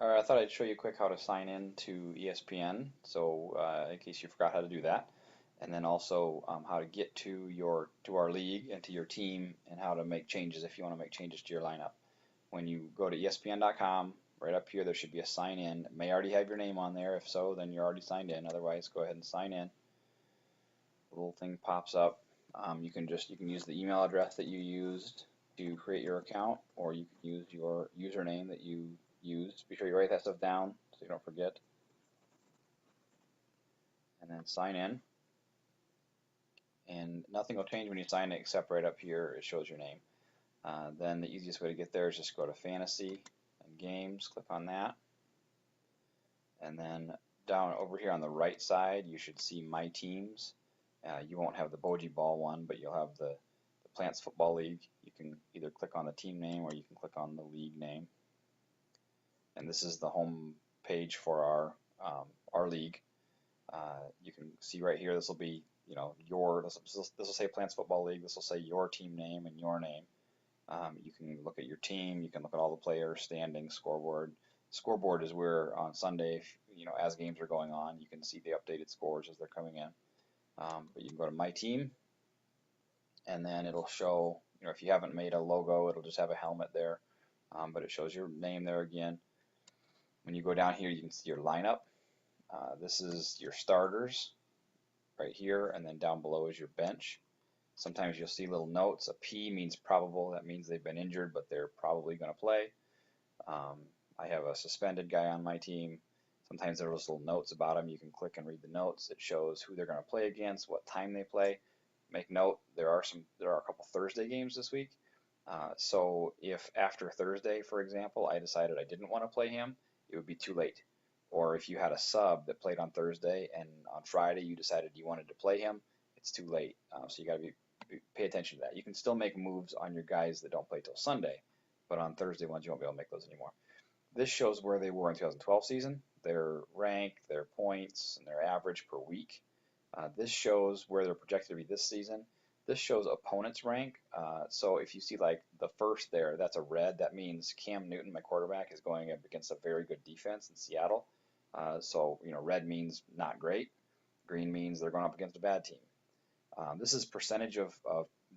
I thought I'd show you quick how to sign in to ESPN, so in case you forgot how to do that, and then also how to get to our league and to your team, and how to make changes if you want to make changes to your lineup. When you go to ESPN.com, right up here there should be a sign in. It may already have your name on there. If so, then you're already signed in. Otherwise, go ahead and sign in. A little thing pops up. You can use the email address that you used to create your account, or you can use your username that you used. Be sure you write that stuff down so you don't forget, and then sign in. And nothing will change when you sign in except right up here it shows your name. Then the easiest way to get there is just go to Fantasy and Games, click on that, and then down over here on the right side you should see My Teams. You won't have the Boji Ball one, but you'll have the Plantz Football League. You can either click on the team name or you can click on the league name. And this is the home page for our league. You can see right here, this will be, this will say Plantz Football League. This will say your team name and your name. You can look at your team. You can look at all the players, standings, scoreboard. Scoreboard is where on Sunday, as games are going on, you can see the updated scores as they're coming in. But you can go to My Team, and then it'll show, if you haven't made a logo, it'll just have a helmet there, but it shows your name there again. When you go down here, you can see your lineup. This is your starters right here, and then down below is your bench. Sometimes you'll see little notes. A P means probable. That means they've been injured, but they're probably going to play. I have a suspended guy on my team. Sometimes there's little notes about them. You can click and read the notes. It shows who they're going to play against, what time they play. Make note, there are a couple Thursday games this week. So if after Thursday, for example, I decided I didn't want to play him, it would be too late. Or if you had a sub that played on Thursday and on Friday you decided you wanted to play him, it's too late. So you got to pay attention to that. You can still make moves on your guys that don't play till Sunday, but on Thursday ones you won't be able to make those anymore. This shows where they were in 2012 season, their rank, their points, and their average per week. This shows where they're projected to be this season. This shows opponent's rank. So if you see like the first there, that's a red. That means Cam Newton, my quarterback, is going up against a very good defense in Seattle. So red means not great. Green means they're going up against a bad team. This is percentage of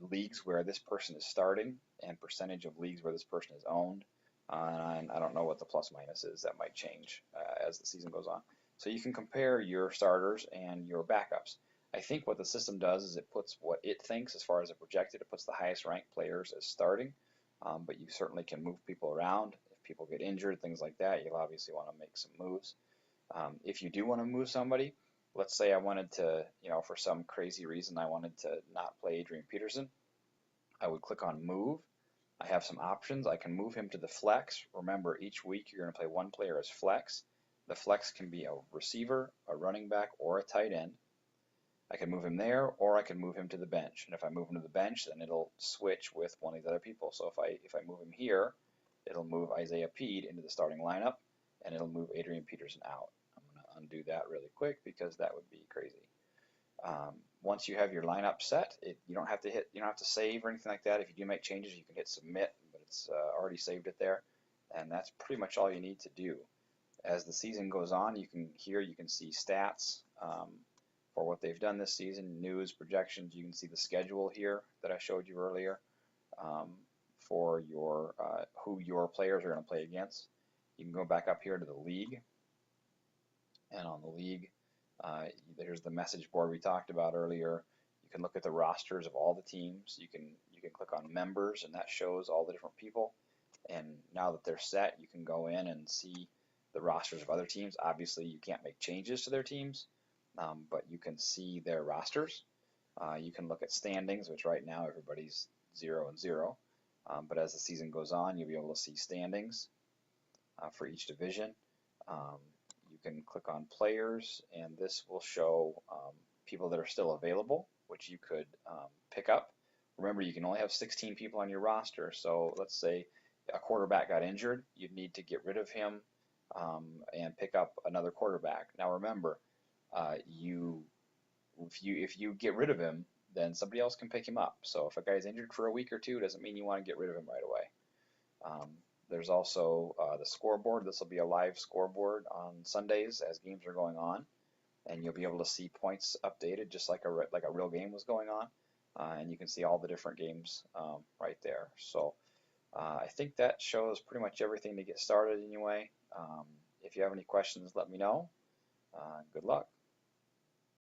leagues where this person is starting and percentage of leagues where this person is owned. And I don't know what the plus minus is. That might change as the season goes on. So you can compare your starters and your backups. I think what the system does is it puts what it thinks as far as a projected. It puts the highest ranked players as starting, but you certainly can move people around. If people get injured, things like that, you'll obviously want to make some moves. If you do want to move somebody, let's say I wanted to, for some crazy reason, I wanted to not play Adrian Peterson, I would click on move. I have some options. I can move him to the flex. Remember, each week you're going to play one player as flex. The flex can be a receiver, a running back, or a tight end. I can move him there, or I can move him to the bench. And if I move him to the bench, then it'll switch with one of the other people. So if I move him here, it'll move Isaiah Peed into the starting lineup, and it'll move Adrian Peterson out. I'm going to undo that really quick because that would be crazy. Once you have your lineup set, you don't have to save or anything like that. If you do make changes, you can hit submit, but it's already saved it there, and that's pretty much all you need to do. As the season goes on, you can see stats for what they've done this season, news, projections. You can see the schedule here that I showed you earlier for your who your players are going to play against. You can go back up here to the league, and on the league, there's the message board we talked about earlier. You can look at the rosters of all the teams. You can click on members, and that shows all the different people. And now that they're set, you can go in and see the rosters of other teams. Obviously, you can't make changes to their teams, but you can see their rosters. You can look at standings, which right now everybody's 0-0. But as the season goes on, you'll be able to see standings for each division. You can click on players, and this will show people that are still available, which you could pick up. Remember, you can only have 16 people on your roster, so let's say a quarterback got injured, you'd need to get rid of him and pick up another quarterback. Now remember, if you get rid of him, then somebody else can pick him up. So if a guy's injured for a week or two, it doesn't mean you want to get rid of him right away. There's also the scoreboard. This will be a live scoreboard on Sundays as games are going on, and you'll be able to see points updated just like a real game was going on, and you can see all the different games right there. So I think that shows pretty much everything to get started anyway. If you have any questions, let me know. Good luck.